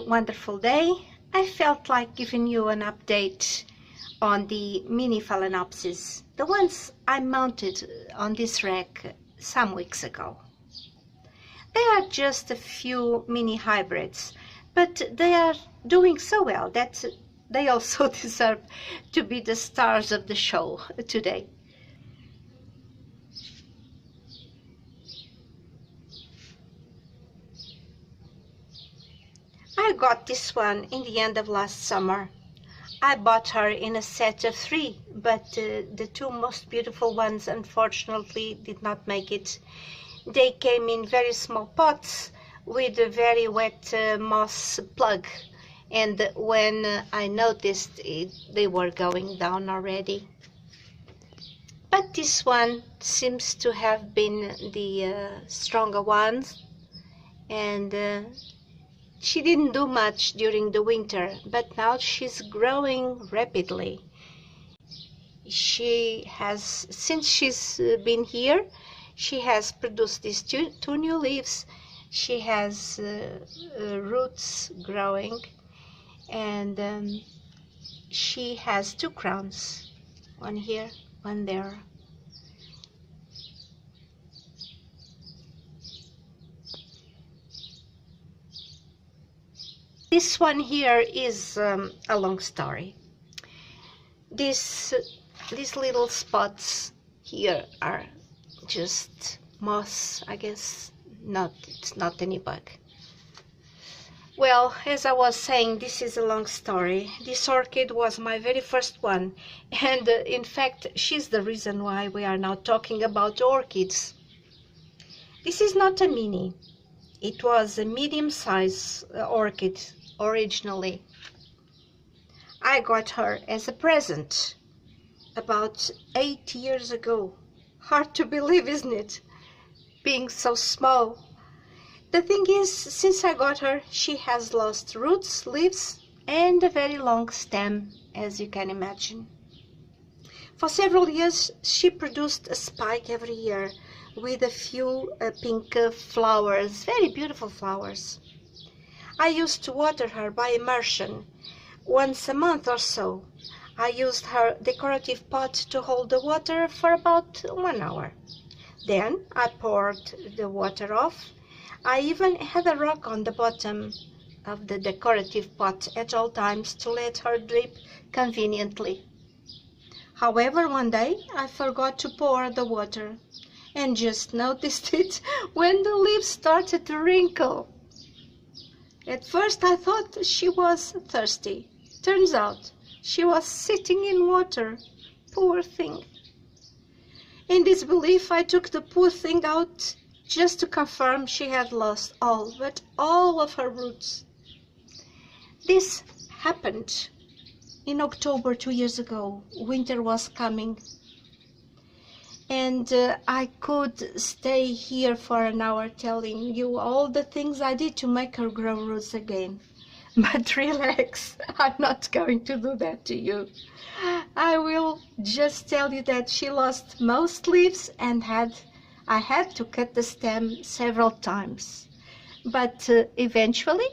wonderful day. I felt like giving you an update on the mini Phalaenopsis, the ones I mounted on this rack some weeks ago. They are just a few mini hybrids, but they are doing so well that they also deserve to be the stars of the show today. I got this one in the end of last summer. I bought her in a set of 3, but the 2 most beautiful ones unfortunately did not make it. They came in very small pots with a very wet moss plug, and when I noticed it, they were going down already. But this one seems to have been the stronger one, and she didn't do much during the winter, but now she's growing rapidly. Since she's been here, she has produced these two new leaves. She has roots growing, and she has 2 crowns, one here, one there. This one here is a long story. These little spots here are just moss, I guess. It's not any bug. Well, as I was saying, this is a long story. This orchid was my very first one, and in fact, she's the reason why we are now talking about orchids. This is not a mini. It was a medium-size orchid originally. I got her as a present about 8 years ago. Hard to believe, isn't it? Being so small. The thing is, since I got her, she has lost roots, leaves, and a very long stem, as you can imagine. For several years, she produced a spike every year with a few pink flowers, very beautiful flowers. I used to water her by immersion once a month or so. I used her decorative pot to hold the water for about 1 hour. Then I poured the water off. I even had a rock on the bottom of the decorative pot at all times to let her drip conveniently. However, one day I forgot to pour the water and just noticed it when the leaves started to wrinkle. At first I thought she was thirsty. Turns out she was sitting in water. Poor thing. In disbelief, I took the poor thing out just to confirm she had lost all of her roots. This happened in October 2 years ago. Winter was coming, and I could stay here for an hour telling you all the things I did to make her grow roots again. But relax, I'm not going to do that to you. I will just tell you that she lost most leaves and I had to cut the stem several times. But eventually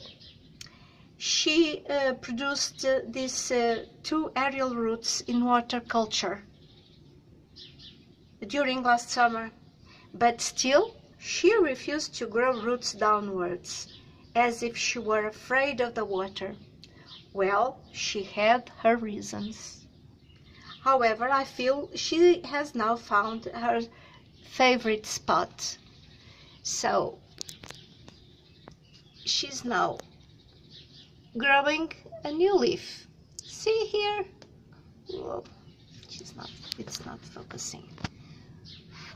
she produced these 2 aerial roots in water culture during last summer, but still she refused to grow roots downwards, as if she were afraid of the water. Well, she had her reasons. However, I feel she has now found her favorite spot. So she's now growing a new leaf. See here? Whoa, it's not focusing.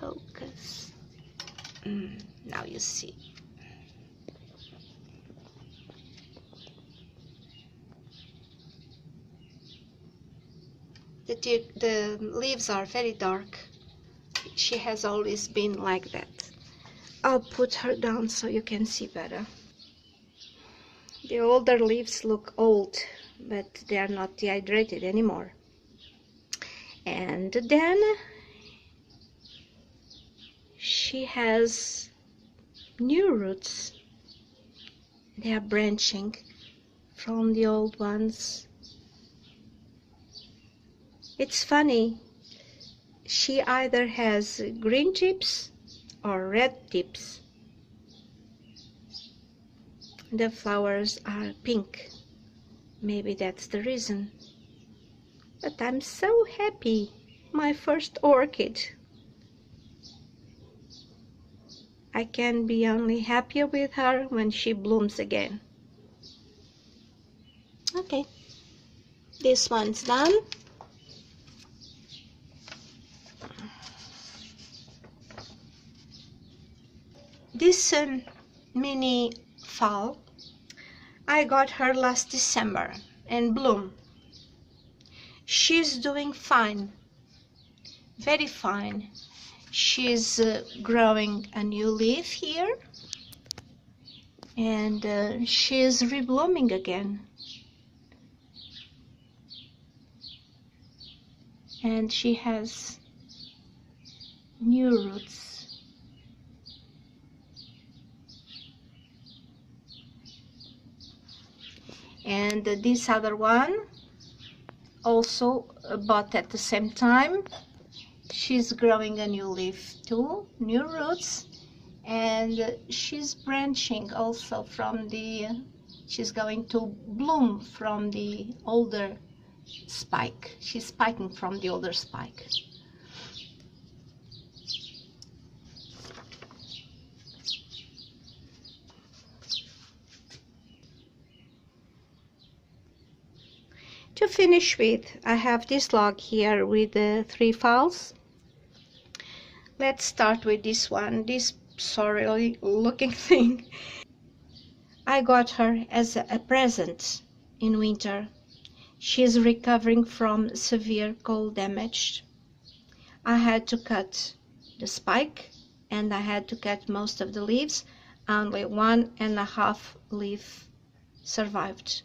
Focus. Now you see. The leaves are very dark. She has always been like that. I'll put her down so you can see better. The older leaves look old, but they are not dehydrated anymore. And then she has new roots. They are branching from the old ones. It's funny, she either has green tips or red tips. The flowers are pink. Maybe that's the reason. But I'm so happy. My first orchid. I can be only happier with her when she blooms again. Okay, this one's done. This mini phal, I got her last December in bloom. She's doing fine, very fine. She's growing a new leaf here, and she's reblooming again. And she has new roots. And this other one also bought at the same time. She's growing a new leaf too, new roots, and she's branching also from the, she's going to bloom from the older spike. She's spiking from the older spike. To finish with, I have this log here with the 3 phals. Let's start with this one, this sorry looking thing. I got her as a present in winter. She's recovering from severe cold damage. I had to cut the spike and I had to cut most of the leaves. Only 1.5 leaf survived.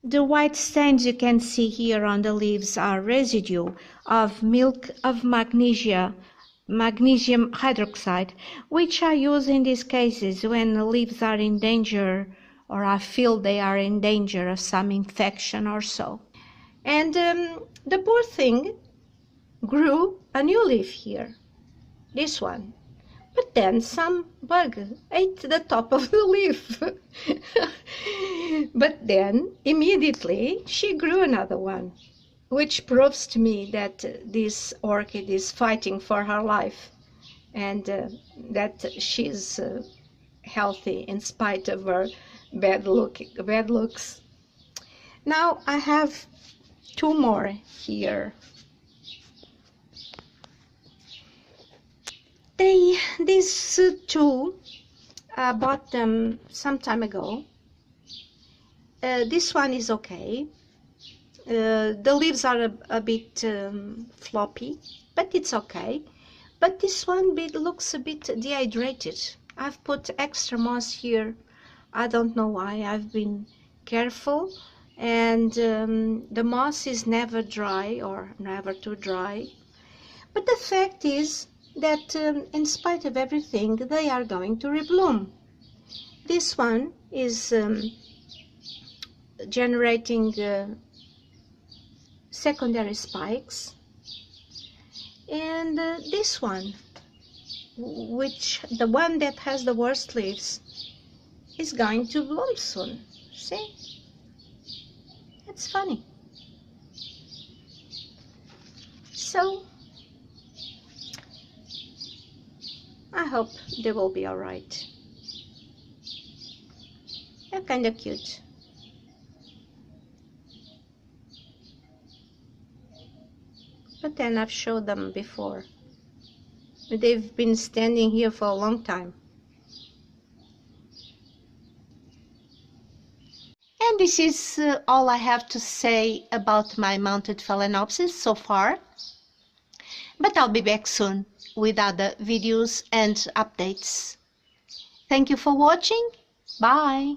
The white stains you can see here on the leaves are residue of milk of magnesium hydroxide, which I use in these cases when the leaves are in danger or I feel they are in danger of some infection or so. And the poor thing grew a new leaf here, this one. But then some bug ate the top of the leaf. But then immediately she grew another one, which proves to me that this orchid is fighting for her life and that she's healthy in spite of her bad looks. Now I have 2 more here. These 2, I bought them some time ago. This one is okay. The leaves are a bit floppy, but it's okay. But this one looks a bit dehydrated. I've put extra moss here. I don't know why. I've been careful, and the moss is never dry or never too dry. But the fact is that in spite of everything, they are going to rebloom. This one is generating secondary spikes, and this one, which the one that has the worst leaves, is going to bloom soon. See? It's funny. So I hope they will be all right. They're kind of cute. But then I've showed them before. They've been standing here for a long time. And this is all I have to say about my mounted Phalaenopsis so far. But I'll be back soon with other videos and updates. Thank you for watching. Bye.